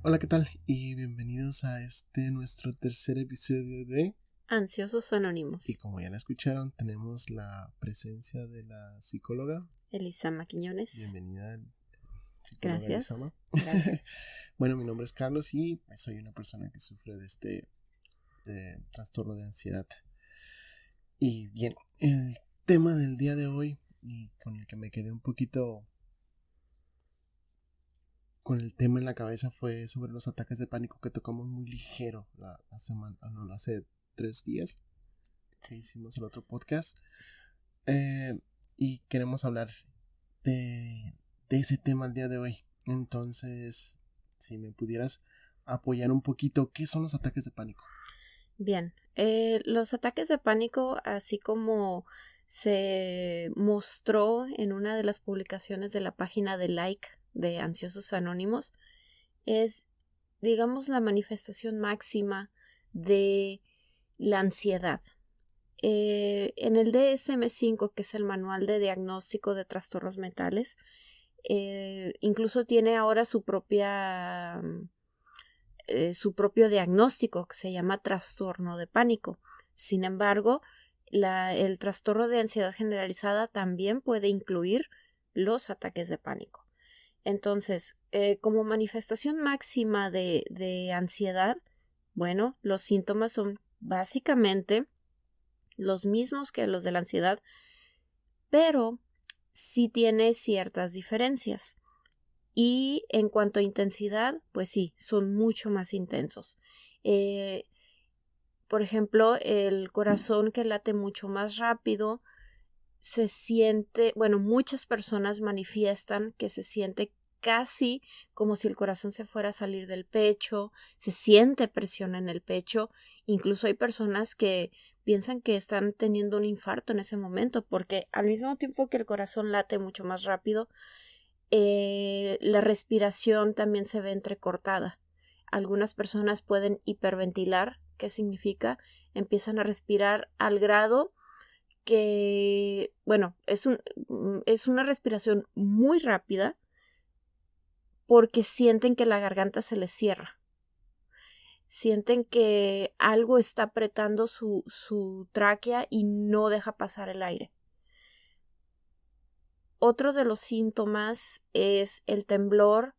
Hola, ¿qué tal? Y bienvenidos a nuestro tercer episodio de... Ansiosos Y Anónimos. como ya la escucharon, tenemos la presencia de la psicóloga. Elisama Quiñones. Bienvenida, psicóloga Elisama. Gracias. Gracias. Bueno, mi nombre es Carlos y soy una persona que sufre de trastorno de ansiedad. Y bien, el tema del día de hoy, y con el que me quedé un poquito con el tema en la cabeza, fue sobre los ataques de pánico que tocamos muy ligero la semana, no, hace 3 días que hicimos el otro podcast. Y queremos hablar de ese tema el día de hoy. Entonces, si me pudieras apoyar un poquito, ¿qué son los ataques de pánico? Bien, los ataques de pánico, así como se mostró en una de las publicaciones de la página de Like de Ansiosos Anónimos, es, digamos, la manifestación máxima de la ansiedad. En el DSM-5, que es el Manual de Diagnóstico de Trastornos Mentales, incluso tiene ahora su propio diagnóstico que se llama trastorno de pánico. Sin embargo, el trastorno de ansiedad generalizada también puede incluir los ataques de pánico. Entonces, como manifestación máxima de ansiedad, bueno, los síntomas son básicamente los mismos que los de la ansiedad, pero sí tiene ciertas diferencias. Y en cuanto a intensidad, pues sí, son mucho más intensos. Por ejemplo, el corazón que late mucho más rápido se siente, bueno, muchas personas manifiestan que se siente casi como si el corazón se fuera a salir del pecho, se siente presión en el pecho, incluso hay personas que piensan que están teniendo un infarto en ese momento, porque al mismo tiempo que el corazón late mucho más rápido, la respiración también se ve entrecortada. Algunas personas pueden hiperventilar. ¿Qué significa? Empiezan a respirar al grado que, bueno, es una respiración muy rápida porque sienten que la garganta se les cierra. Sienten que algo está apretando su tráquea y no deja pasar el aire. Otro de los síntomas es el temblor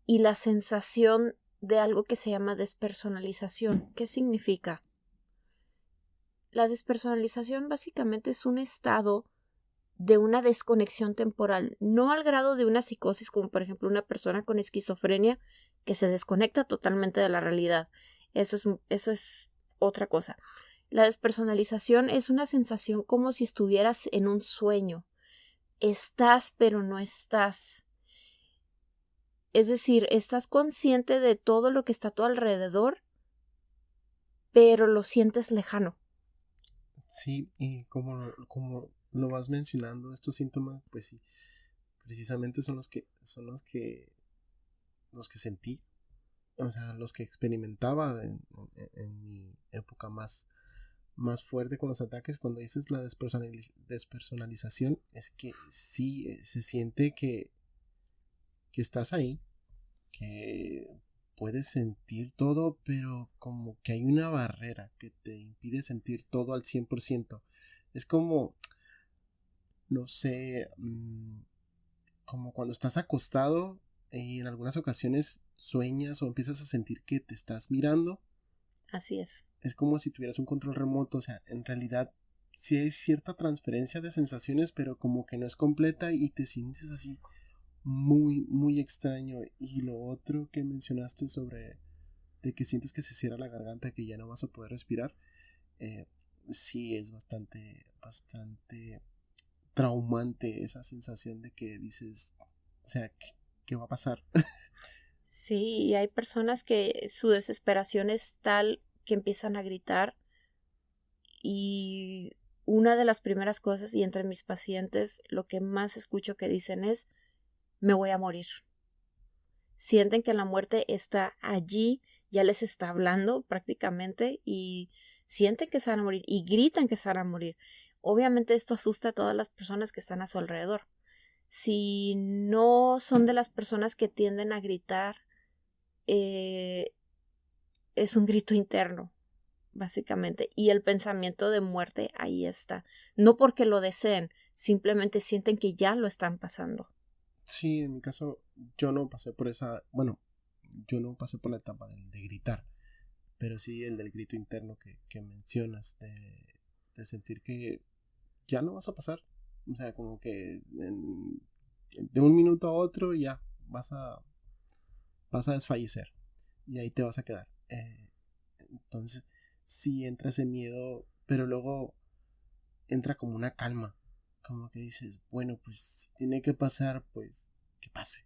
y la sensación de algo que se llama despersonalización. ¿Qué significa? La despersonalización básicamente es un estado de una desconexión temporal, no al grado de una psicosis como por ejemplo una persona con esquizofrenia que se desconecta totalmente de la realidad. Eso es otra cosa. La despersonalización es una sensación como si estuvieras en un sueño. Estás pero no estás. Es decir, estás consciente de todo lo que está a tu alrededor, pero lo sientes lejano. Sí, y como lo vas mencionando, estos síntomas, pues sí, precisamente son los que sentí, o sea, los que experimentaba en mi época más fuerte con los ataques. Cuando dices la despersonalización, es que sí, se siente que estás ahí, que puedes sentir todo, pero como que hay una barrera que te impide sentir todo al 100%. Es como, no sé, como cuando estás acostado y en algunas ocasiones sueñas o empiezas a sentir que te estás mirando. Así es. Es como si tuvieras un control remoto, o sea, en realidad sí hay cierta transferencia de sensaciones, pero como que no es completa y te sientes así muy, muy extraño. Y lo otro que mencionaste sobre de que sientes que se cierra la garganta, que ya no vas a poder respirar, eh, sí es bastante traumante esa sensación de que dices, o sea, ¿qué va a pasar? Sí, y hay personas que su desesperación es tal que empiezan a gritar y una de las primeras cosas, y entre mis pacientes lo que más escucho que dicen es me voy a morir. Sienten que la muerte está allí, ya les está hablando prácticamente y sienten que se van a morir y gritan que se van a morir. Obviamente esto asusta a todas las personas que están a su alrededor. Si no son de las personas que tienden a gritar eh, es un grito interno, básicamente. Y el pensamiento de muerte ahí está. No porque lo deseen, simplemente sienten que ya lo están pasando. Sí, en mi caso, yo no pasé por yo no pasé por la etapa de gritar, pero sí el del grito interno que mencionas, de sentir que ya no vas a pasar. O sea, como que de un minuto a otro ya vas a desfallecer y ahí te vas a quedar. Entonces, sí entra ese miedo, pero luego entra como una calma, como que dices, bueno, pues si tiene que pasar, pues que pase.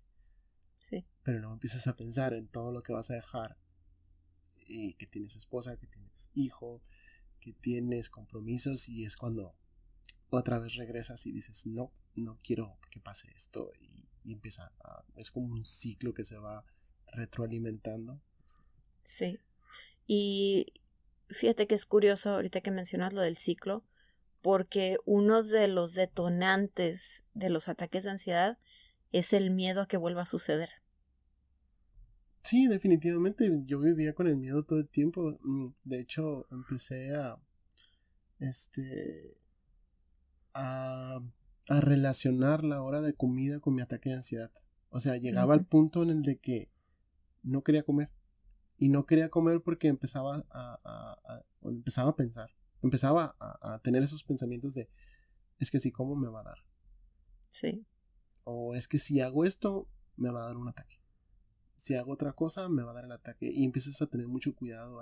Sí. Pero luego empiezas a pensar en todo lo que vas a dejar y que tienes esposa, que tienes hijo, que tienes compromisos y es cuando otra vez regresas y dices, no, no quiero que pase esto y es como un ciclo que se va retroalimentando. Sí. Y fíjate que es curioso ahorita que mencionas lo del ciclo, porque uno de los detonantes de los ataques de ansiedad es el miedo a que vuelva a suceder. Sí, definitivamente yo vivía con el miedo todo el tiempo. De hecho, empecé este, a, a relacionar la hora de comida con mi ataque de ansiedad. O sea, llegaba al punto en el de que no quería comer. Y no quería comer porque empezaba a pensar. Empezaba a tener esos pensamientos de, es que si como me va a dar. Sí. O es que si hago esto, me va a dar un ataque. Si hago otra cosa, me va a dar el ataque. Y empiezas a tener mucho cuidado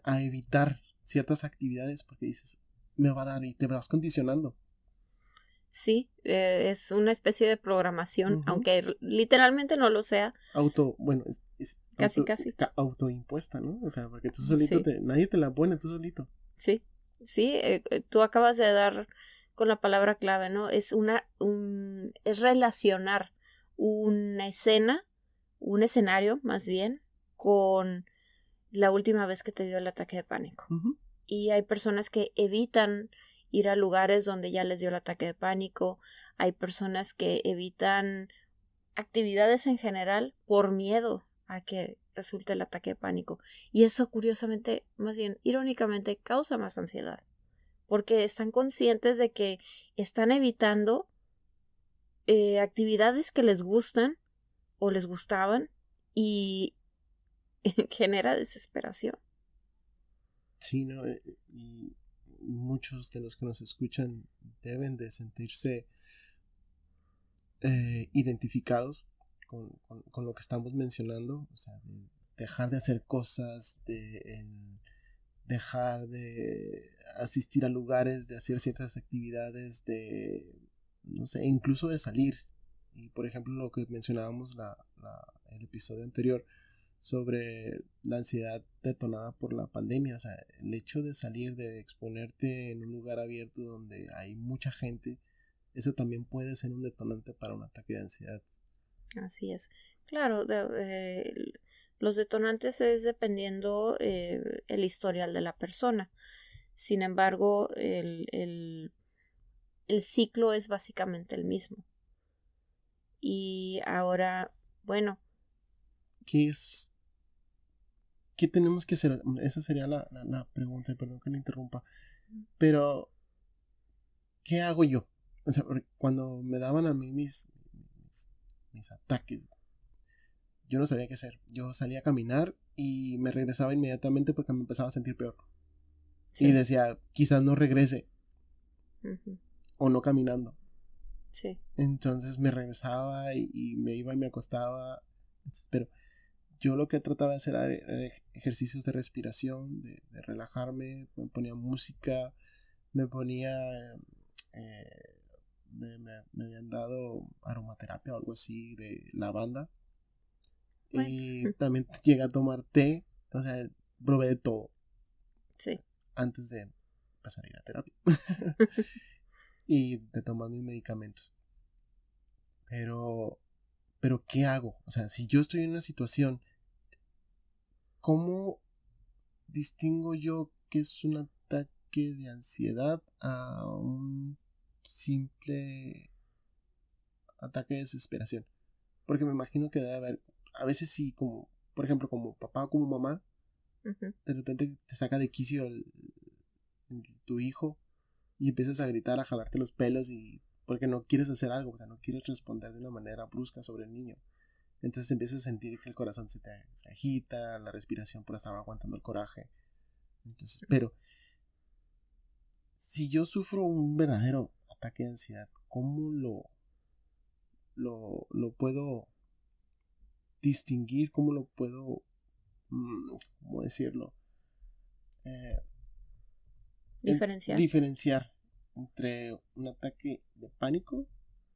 a evitar ciertas actividades porque dices, me va a dar y te vas condicionando. Sí, es una especie de programación, Ujú. aunque literalmente no lo sea, Bueno, casi casi. autoimpuesta, ¿no? O sea, porque tú solito Sí, nadie te la pone, tú solito. sí, sí, tú acabas de dar con la palabra clave, ¿no? Es relacionar una escena, un escenario más bien, con la última vez que te dio el ataque de pánico. Ujú. Y hay personas que evitan ir a lugares donde ya les dio el ataque de pánico, hay personas que evitan actividades en general por miedo a que resulte el ataque de pánico. Y eso curiosamente, más bien irónicamente, causa más ansiedad, porque están conscientes de que están evitando actividades que les gustan o les gustaban y genera desesperación. Sí, ¿no? Y muchos de los que nos escuchan deben de sentirse identificados con lo que estamos mencionando, o sea, de dejar de hacer cosas, dejar de asistir a lugares, de hacer ciertas actividades, no sé, incluso de salir. Y por ejemplo, lo que mencionábamos el episodio anterior sobre la ansiedad detonada por la pandemia, o sea, el hecho de salir, de exponerte en un lugar abierto donde hay mucha gente, eso también puede ser un detonante para un ataque de ansiedad. Así es. Claro, los detonantes es dependiendo el historial de la persona. Sin embargo, el ciclo es básicamente el mismo. Y ahora, bueno, ¿Qué es? ¿Qué tenemos que hacer? Esa sería la pregunta, perdón que le interrumpa. Pero, ¿qué hago yo? O sea, cuando me daban a mí mis ataques, yo no sabía qué hacer. Yo salía a caminar y me regresaba inmediatamente porque me empezaba a sentir peor. Y sí. decía, quizás no regrese Ujú, o no caminando. sí. Entonces me regresaba y me iba y me acostaba. Pero yo lo que trataba de hacer era ejercicios de respiración, de relajarme, me ponía música, me ponía... eh, me habían dado aromaterapia o algo así de lavanda. Bueno, Y también llegué a tomar té. O sea, probé de todo sí. antes de empezar a ir a terapia. Y de tomar mis medicamentos. Pero, pero ¿qué hago? O sea, si yo estoy en una situación, ¿cómo distingo yo que es un ataque de ansiedad a un simple ataque de desesperación? Porque me imagino que debe haber a veces sí, como, por ejemplo, como papá o como mamá, Ujú. de repente te saca de quicio tu hijo y empiezas a gritar, a jalarte los pelos y porque no quieres hacer algo, o sea, no quieres responder de una manera brusca sobre el niño. Entonces empiezas a sentir que el corazón se agita, la respiración por estar aguantando el coraje. Entonces, pero si yo sufro un verdadero ataque de ansiedad, ¿cómo lo puedo distinguir? ¿Cómo lo puedo, cómo decirlo? Eh, Diferenciar. Diferenciar entre un ataque de pánico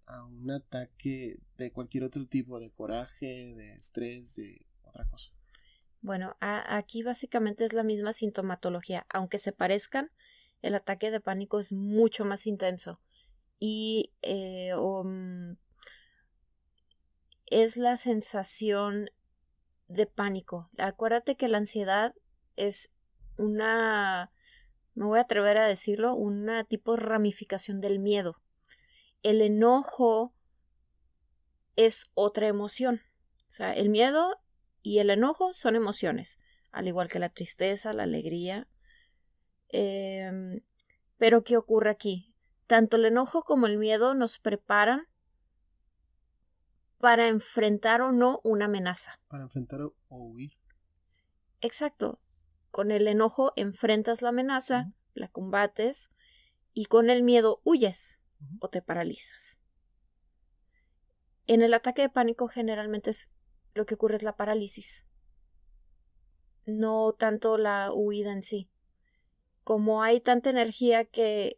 a un ataque de cualquier otro tipo, de coraje, de estrés, de otra cosa. Bueno, aquí básicamente es la misma sintomatología. Aunque se parezcan, el ataque de pánico es mucho más intenso. Y es la sensación de pánico. Acuérdate que la ansiedad es una, me voy a atrever a decirlo, una tipo de ramificación del miedo. El enojo es otra emoción. O sea, el miedo y el enojo son emociones, al igual que la tristeza, la alegría. Pero ¿qué ocurre aquí? Tanto el enojo como el miedo nos preparan para enfrentar o no una amenaza. Para enfrentar o huir. Exacto. Con el enojo enfrentas la amenaza, la combates, y con el miedo huyes o te paralizas. En el ataque de pánico generalmente lo que ocurre es la parálisis, no tanto la huida en sí. Como hay tanta energía que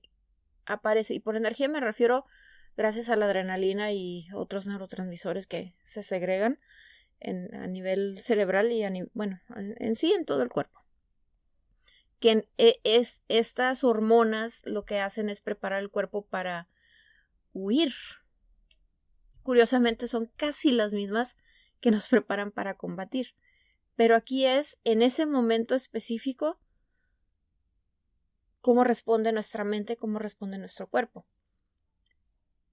aparece, y por energía me refiero gracias a la adrenalina y otros neurotransmisores que se segregan a nivel cerebral y en sí en todo el cuerpo. Que estas hormonas lo que hacen es preparar el cuerpo para huir. Curiosamente son casi las mismas que nos preparan para combatir. Pero aquí es, en ese momento específico, cómo responde nuestra mente, cómo responde nuestro cuerpo.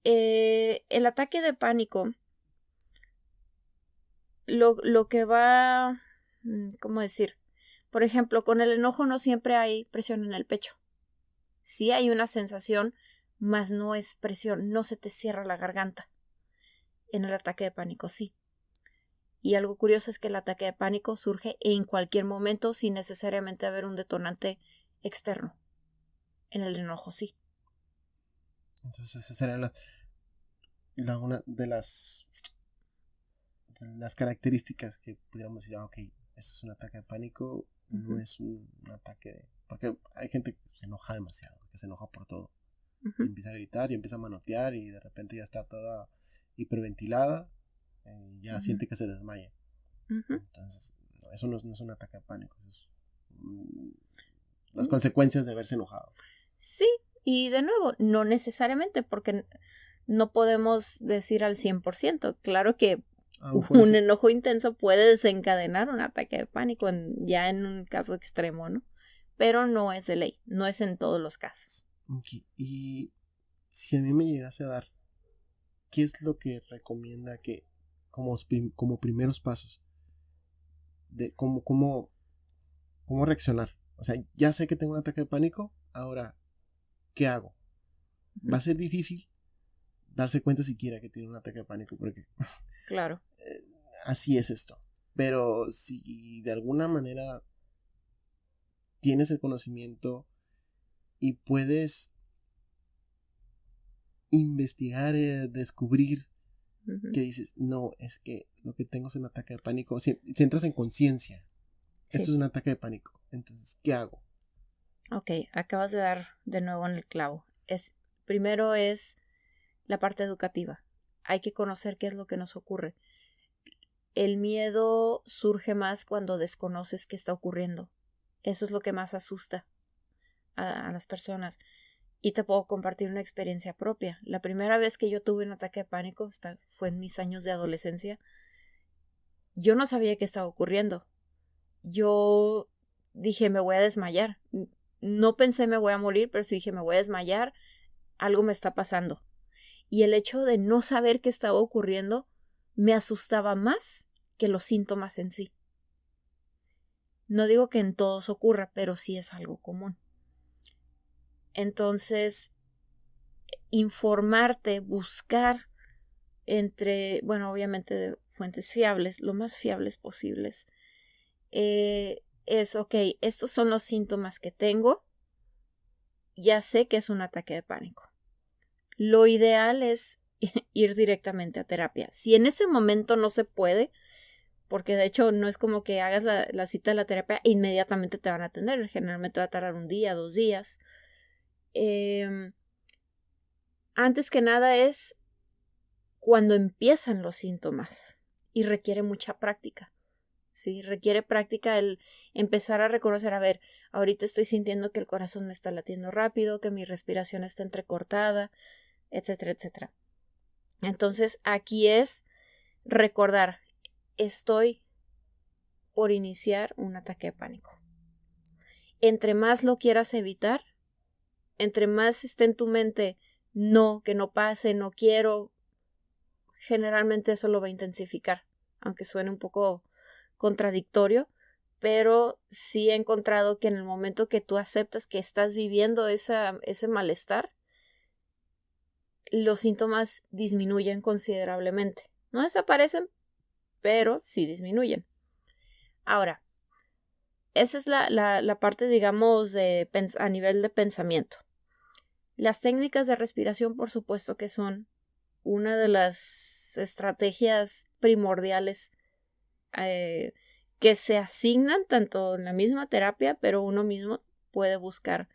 El ataque de pánico, lo que va, ¿cómo decir? Por ejemplo, con el enojo no siempre hay presión en el pecho. Sí hay una sensación, mas no es presión, no se te cierra la garganta. En el ataque de pánico sí. Y algo curioso es que el ataque de pánico surge en cualquier momento sin necesariamente haber un detonante externo. En el enojo sí. Entonces esa era una de las características que pudiéramos decir, ok, esto es un ataque de pánico, no es un ataque de... Porque hay gente que se enoja demasiado, que se enoja por todo. Y empieza a gritar y empieza a manotear y de repente ya está toda hiperventilada y ya siente que se desmaya. Entonces, eso no es un ataque de pánico, es las consecuencias de haberse enojado. Sí, y de nuevo, no necesariamente, porque no podemos decir al 100%. Claro que un enojo intenso puede desencadenar un ataque de pánico ya en un caso extremo, ¿no? Pero no es de ley, no es en todos los casos. Okay. Y si a mí me llegase a dar, ¿qué es lo que recomienda que como primeros pasos de cómo reaccionar? O sea, ya sé que tengo un ataque de pánico, ahora, ¿qué hago? Va a ser difícil darse cuenta siquiera que tiene un ataque de pánico porque claro. Así es esto. Pero si de alguna manera tienes el conocimiento y puedes investigar, descubrir que dices, no, es que lo que tengo es un ataque de pánico, si entras en conciencia, esto es un ataque de pánico, entonces, ¿qué hago? Ok, acabas de dar de nuevo en el clavo. Primero es la parte educativa. Hay que conocer qué es lo que nos ocurre. El miedo surge más cuando desconoces qué está ocurriendo. Eso es lo que más asusta a las personas. Y te puedo compartir una experiencia propia. La primera vez que yo tuve un ataque de pánico fue en mis años de adolescencia. Yo no sabía qué estaba ocurriendo. Yo dije, me voy a desmayar. No pensé me voy a morir, pero sí dije, me voy a desmayar. Algo me está pasando. Y el hecho de no saber qué estaba ocurriendo me asustaba más que los síntomas en sí. No digo que en todos ocurra, pero sí es algo común. Entonces, informarte, buscar obviamente de fuentes fiables, lo más fiables posibles, es, ok, estos son los síntomas que tengo, ya sé que es un ataque de pánico. Lo ideal es ir directamente a terapia. Si en ese momento no se puede, porque de hecho no es como que hagas la cita de la terapia e inmediatamente te van a atender, generalmente va a tardar 1 día, 2 días. Antes que nada es cuando empiezan los síntomas y requiere mucha práctica. Sí, requiere práctica el empezar a reconocer, a ver, ahorita estoy sintiendo que el corazón me está latiendo rápido, que mi respiración está entrecortada, etcétera, etcétera. Entonces, aquí es recordar, estoy por iniciar un ataque de pánico. Entre más lo quieras evitar, entre más esté en tu mente, no, que no pase, no quiero, generalmente eso lo va a intensificar, aunque suene un poco contradictorio, pero sí he encontrado que en el momento que tú aceptas que estás viviendo ese malestar, los síntomas disminuyen considerablemente. No desaparecen, pero sí disminuyen. Ahora, esa es la parte, digamos, a nivel de pensamiento. Las técnicas de respiración, por supuesto que son una de las estrategias primordiales que se asignan tanto en la misma terapia, pero uno mismo puede buscar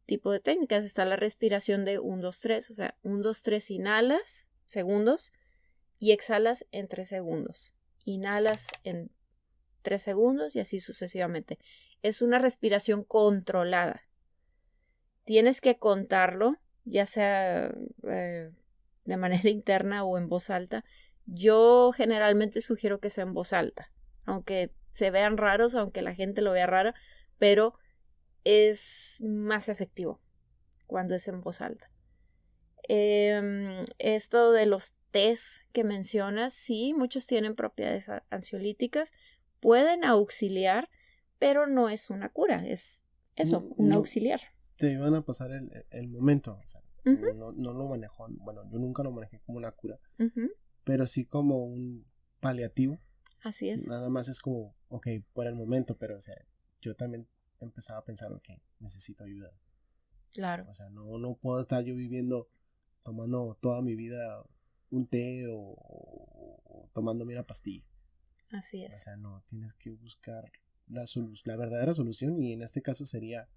tipo de técnicas. Está la respiración de 1, 2, 3, o sea, 1, 2, 3 inhalas segundos y exhalas en 3 segundos. Inhalas en 3 segundos y así sucesivamente. Es una respiración controlada. Tienes que contarlo, ya sea de manera interna o en voz alta. Yo generalmente sugiero que sea en voz alta, aunque se vean raros, aunque la gente lo vea raro, pero es más efectivo cuando es en voz alta. Esto de los tés que mencionas, sí, muchos tienen propiedades ansiolíticas, pueden auxiliar, pero no es una cura, es eso, un auxiliar. Te iban a pasar el momento, o sea, uh-huh. no lo manejó, bueno, yo nunca lo manejé como una cura, uh-huh. pero sí como un paliativo. Así es. Nada más es como, ok, por el momento, pero o sea, yo también empezaba a pensar, ok, necesito ayuda. Claro. O sea, no puedo estar yo viviendo, tomando toda mi vida un té o tomándome una pastilla. Así es. O sea, no, tienes que buscar la verdadera solución, y en este caso sería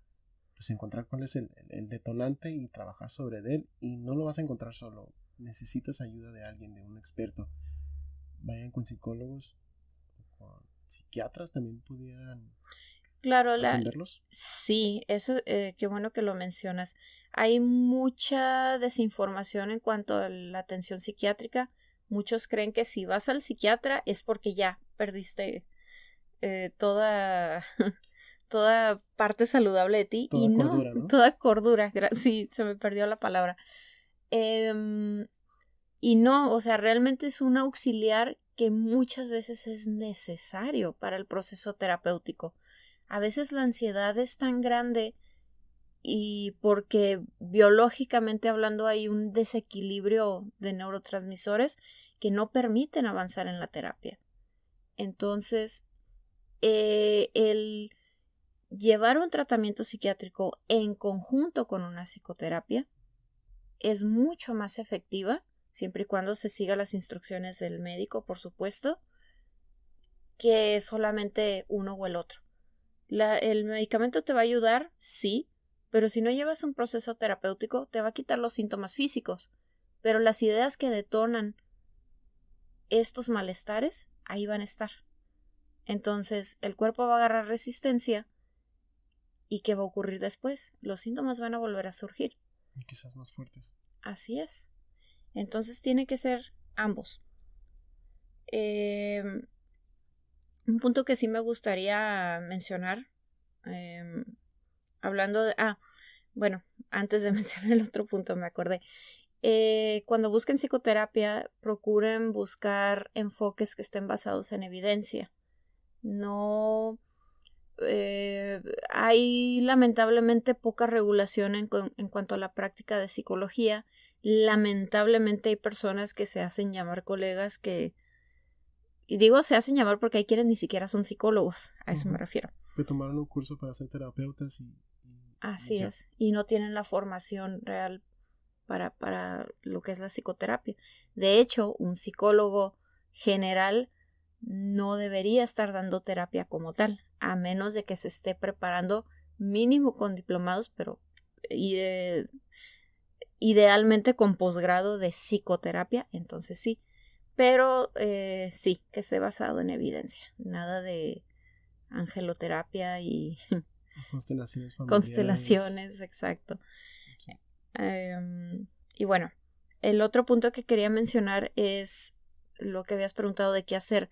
pues encontrar cuál es el detonante y trabajar sobre él, y no lo vas a encontrar solo, necesitas ayuda de alguien, de un experto. Vayan con psicólogos, con psiquiatras, también pudieran atenderlos. Sí, eso, qué bueno que lo mencionas. Hay mucha desinformación en cuanto a la atención psiquiátrica. Muchos creen que si vas al psiquiatra es porque ya perdiste toda parte saludable de ti. Toda y cordura, no, ¿no? toda cordura. Sí, se me perdió la palabra. Y no, o sea, realmente es un auxiliar que muchas veces es necesario para el proceso terapéutico. A veces la ansiedad es tan grande y porque biológicamente hablando hay un desequilibrio de neurotransmisores que no permiten avanzar en la terapia. Entonces, el llevar un tratamiento psiquiátrico en conjunto con una psicoterapia es mucho más efectiva, siempre y cuando se siga las instrucciones del médico, por supuesto, que solamente uno o el otro. El medicamento te va a ayudar, sí, pero si no llevas un proceso terapéutico, te va a quitar los síntomas físicos. Pero las ideas que detonan estos malestares, ahí van a estar. Entonces, el cuerpo va a agarrar resistencia. ¿Y qué va a ocurrir después? Los síntomas van a volver a surgir. Y quizás más fuertes. Así es. Entonces, tiene que ser ambos. Un punto que sí me gustaría mencionar, hablando de... bueno, antes de mencionar el otro punto me acordé. Cuando busquen psicoterapia, procuren buscar enfoques que estén basados en evidencia. No hay lamentablemente poca regulación en cuanto a la práctica de psicología. Lamentablemente hay personas que se hacen llamar colegas y digo se hacen llamar porque hay quienes ni siquiera son psicólogos, a eso me refiero. Que tomaron un curso para ser terapeutas Así es, y no tienen la formación real para lo que es la psicoterapia. De hecho, un psicólogo general no debería estar dando terapia como tal, a menos de que se esté preparando mínimo con diplomados, pero idealmente con posgrado de psicoterapia, entonces sí. Pero sí, que esté basado en evidencia, nada de angeloterapia y constelaciones familiares. Constelaciones, exacto. Sí. Y bueno, el otro punto que quería mencionar es lo que habías preguntado de qué hacer.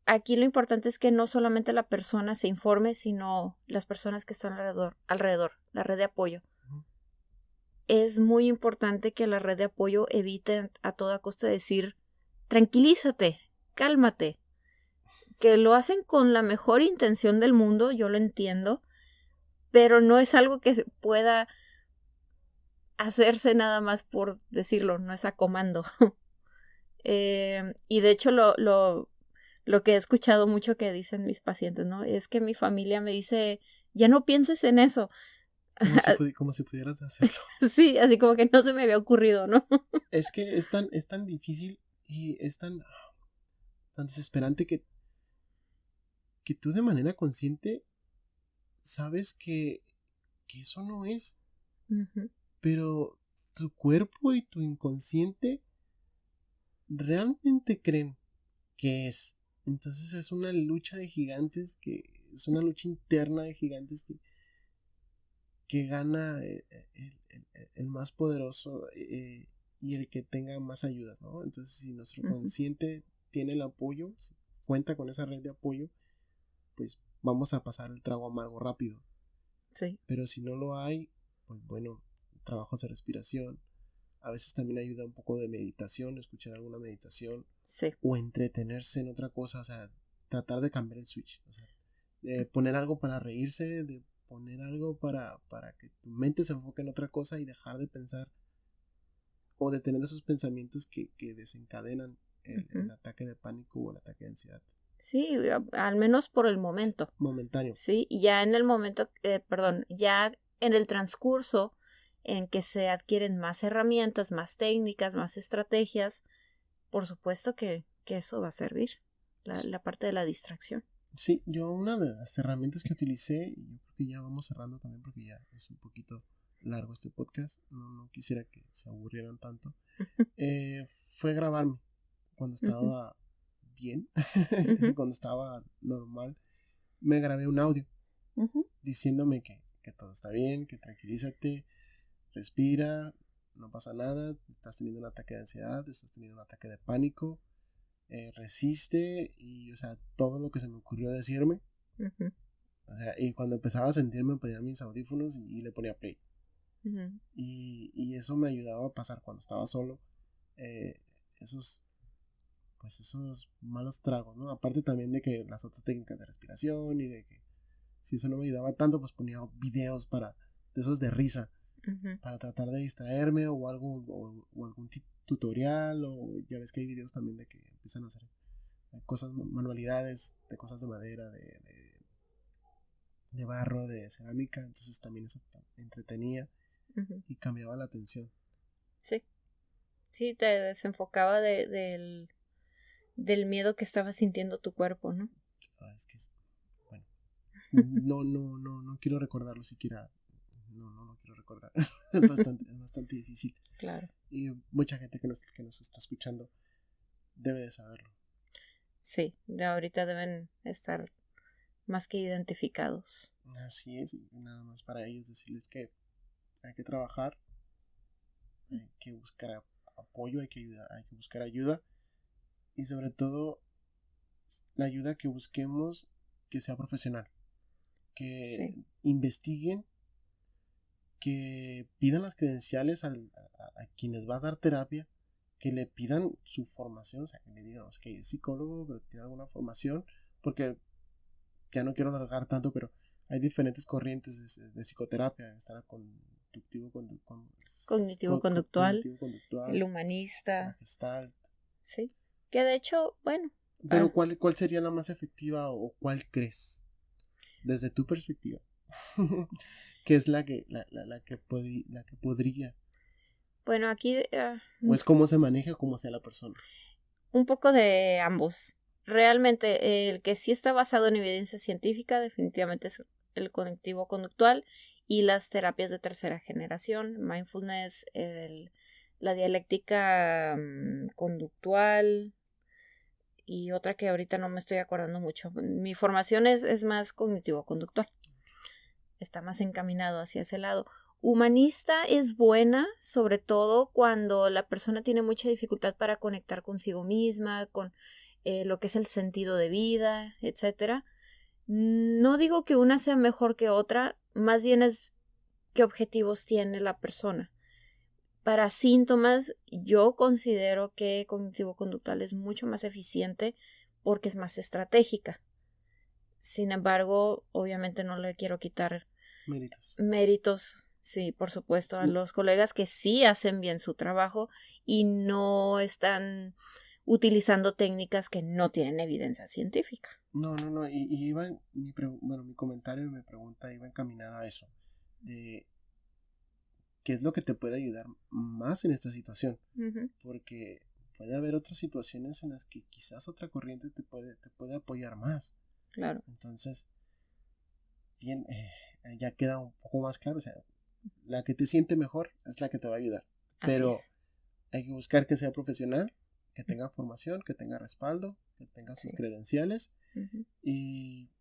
Aquí lo importante es que no solamente la persona se informe, sino las personas que están alrededor, la red de apoyo. Es muy importante que la red de apoyo evite a toda costa decir, tranquilízate, cálmate, que lo hacen con la mejor intención del mundo, yo lo entiendo, pero no es algo que pueda hacerse nada más por decirlo, no es a comando. Y de hecho lo que he escuchado mucho que dicen mis pacientes, ¿no? Es que mi familia me dice, ya no pienses en eso. Como si pudieras hacerlo. Sí, así como que no se me había ocurrido, ¿no? Es que es tan difícil y es tan desesperante que tú de manera consciente sabes que eso no es. Pero tu cuerpo y tu inconsciente realmente creen que es. Entonces es una lucha de gigantes, es una lucha interna de gigantes que gana el más poderoso y el que tenga más ayudas, ¿no? Entonces si nuestro consciente tiene el apoyo, si cuenta con esa red de apoyo, pues vamos a pasar el trago amargo rápido. Sí. Pero si no lo hay, pues bueno, trabajos de respiración. A veces también ayuda un poco de meditación, escuchar alguna meditación. Sí. O entretenerse en otra cosa, o sea, tratar de cambiar el switch. O sea, de poner algo para reírse, de poner algo para que tu mente se enfoque en otra cosa y dejar de pensar o de tener esos pensamientos que desencadenan el ataque de pánico o el ataque de ansiedad. Sí, al menos por el momento. Momentáneo. Sí, y ya en el momento, ya en el transcurso en que se adquieren más herramientas, más técnicas, más estrategias, por supuesto que eso va a servir, la parte de la distracción. Sí, yo una de las herramientas que utilicé, y yo creo que ya vamos cerrando también porque ya es un poquito largo este podcast, no quisiera que se aburrieran tanto, fue grabarme cuando estaba bien, cuando estaba normal, me grabé un audio diciéndome que todo está bien, que tranquilízate, respira, no pasa nada, estás teniendo un ataque de ansiedad, estás teniendo un ataque de pánico, resiste, y o sea, todo lo que se me ocurrió decirme. O sea, y cuando empezaba a sentirme ponía mis audífonos y le ponía play. Y eso me ayudaba a pasar cuando estaba solo esos malos tragos, ¿no? Aparte también de que las otras técnicas de respiración y de que si eso no me ayudaba tanto, pues ponía videos de esos de risa para tratar de distraerme o algún tutorial, o ya ves que hay videos también de que empiezan a hacer cosas, manualidades de cosas de madera, de barro, de cerámica, entonces también eso entretenía y cambiaba la atención. Sí, te desenfocaba del miedo que estaba sintiendo tu cuerpo, ¿no? Es que bueno, no quiero recordarlo siquiera. No quiero recordar. es bastante difícil. Claro. Y mucha gente que nos está escuchando debe de saberlo. Sí, ahorita deben estar más que identificados. Así es, y nada más para ellos decirles que hay que trabajar, hay que buscar apoyo, hay que buscar ayuda, y sobre todo la ayuda que busquemos que sea profesional, que investiguen que pidan las credenciales a quienes va a dar terapia, que le pidan su formación, o sea, que le digan, o sea, que es psicólogo, pero tiene alguna formación, porque ya no quiero alargar tanto, pero hay diferentes corrientes de psicoterapia. Está la cognitivo-conductual, el cognitivo-conductual, la humanista, Gestalt. sí, que de hecho, bueno. Pero ¿cuál sería la más efectiva o cuál crees? Desde tu perspectiva. ¿Qué es la que podría? Bueno, aquí... ¿O es cómo se maneja, cómo sea la persona? Un poco de ambos. Realmente, el que sí está basado en evidencia científica definitivamente es el cognitivo conductual y las terapias de tercera generación, mindfulness, la dialéctica conductual y otra que ahorita no me estoy acordando mucho. Mi formación es más cognitivo conductual. Está más encaminado hacia ese lado. Humanista es buena, sobre todo cuando la persona tiene mucha dificultad para conectar consigo misma, con lo que es el sentido de vida, etc. No digo que una sea mejor que otra, más bien es qué objetivos tiene la persona. Para síntomas, yo considero que cognitivo-conductual es mucho más eficiente porque es más estratégica. Sin embargo, obviamente no le quiero quitar méritos, sí, por supuesto, a los colegas que sí hacen bien su trabajo y no están utilizando técnicas que no tienen evidencia científica. No, y mi comentario y mi pregunta iba encaminada a eso, de qué es lo que te puede ayudar más en esta situación, porque puede haber otras situaciones en las que quizás otra corriente te puede apoyar más. Claro. Entonces, bien, ya queda un poco más claro, o sea, la que te siente mejor es la que te va a ayudar. Pero hay que buscar que sea profesional, que tenga formación, que tenga respaldo, que tenga sus credenciales y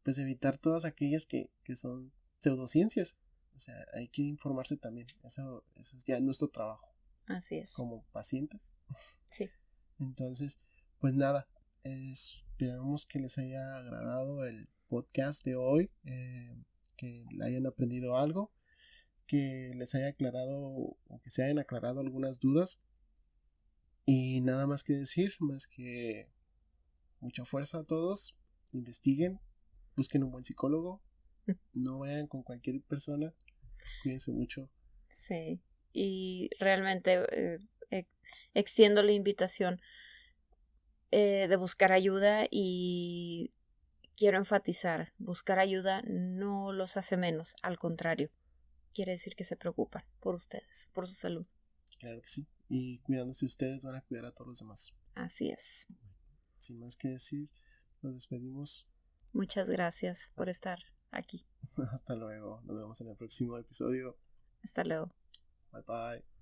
pues evitar todas aquellas que son pseudociencias. O sea, hay que informarse también. Eso es ya nuestro trabajo. Así es. Como pacientes. Sí. Entonces, pues nada, esperamos que les haya agradado el podcast de hoy, que hayan aprendido algo, que les haya aclarado o que se hayan aclarado algunas dudas. Y nada más que decir, más que mucha fuerza a todos, investiguen, busquen un buen psicólogo, no vayan con cualquier persona, cuídense mucho. Sí, y realmente extiendo la invitación de buscar ayuda y quiero enfatizar, buscar ayuda no los hace menos, al contrario, quiere decir que se preocupan por ustedes, por su salud. Claro que sí, y cuidándose ustedes van a cuidar a todos los demás. Así es. Sin más que decir, nos despedimos. Muchas gracias por estar aquí. Hasta luego, nos vemos en el próximo episodio. Hasta luego. Bye bye.